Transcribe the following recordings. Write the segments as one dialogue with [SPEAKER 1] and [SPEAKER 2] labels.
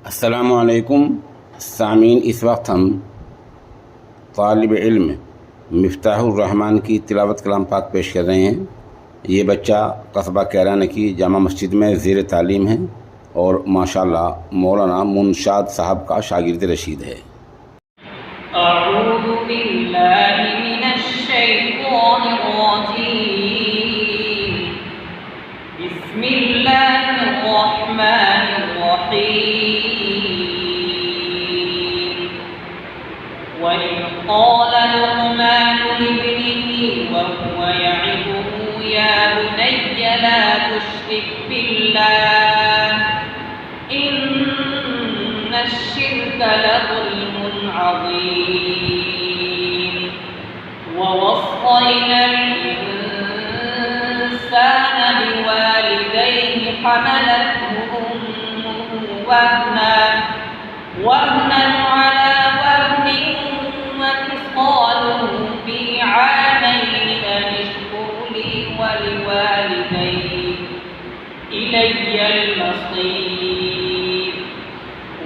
[SPEAKER 1] अस्सलामुअलैकुम सामीन। इस वक्त हम तालिब इल्म मिफ्ताहुर रहमान की तिलावत कलाम पाक पेश कर रहे हैं। ये बच्चा कस्बा कैराना की जामा मस्जिद में ज़ेर तालीम है और माशाअल्लाह मौलाना मुनशाद साहब का शागिर्द रशीद है।
[SPEAKER 2] अऊज़ु बिल्लाहि मिनश शैतानिर रजीम। बिस्मिल्लाहिर रहमानिर रहीम। वइज़ क़ाल लुक़मानु लिब्निही वहुवा य'iज़ुहु या बुनय्य ला तुश्रिक बिल्लाह इन्नश्शिर्क लज़ुल्मुन अज़ीम। ववस्सैना الإنسان بوالديه حملته أمه وهنا على وهن وفصاله في عامين أن اشكر لي ولوالديك إلي المصير.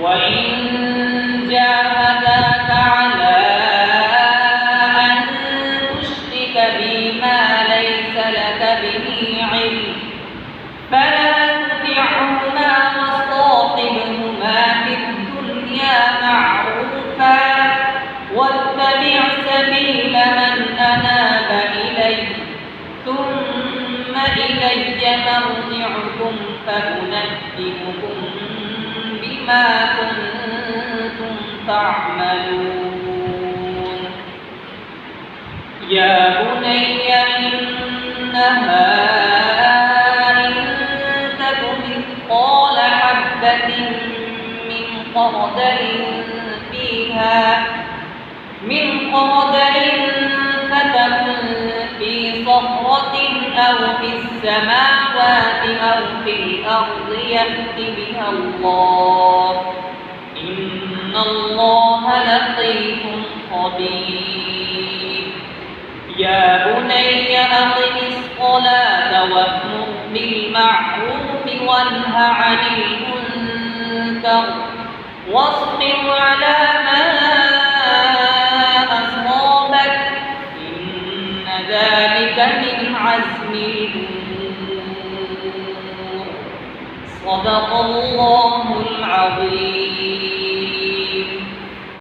[SPEAKER 2] وإن جاهداك على أن تشرك بي ما ليس لك به علم فلا تطعهما وصاحبهما في الدنيا معروفا واتبع سبيل من أناب إلي ثم إلي مرجعكم فأنبئكم بما كنتم تعملون. يا بني إنها إن تك مثقال حبة من خردل فتكن في صخرة أو في السماوات أو في الأرض يأت بها الله إن الله لطيف خبير. يا بني أقم الصلاة وأمر بالمعروف وانه عن المنكر واصبر على ما أصابك إن ذلك من عزم الأمور. صدق الله العظيم.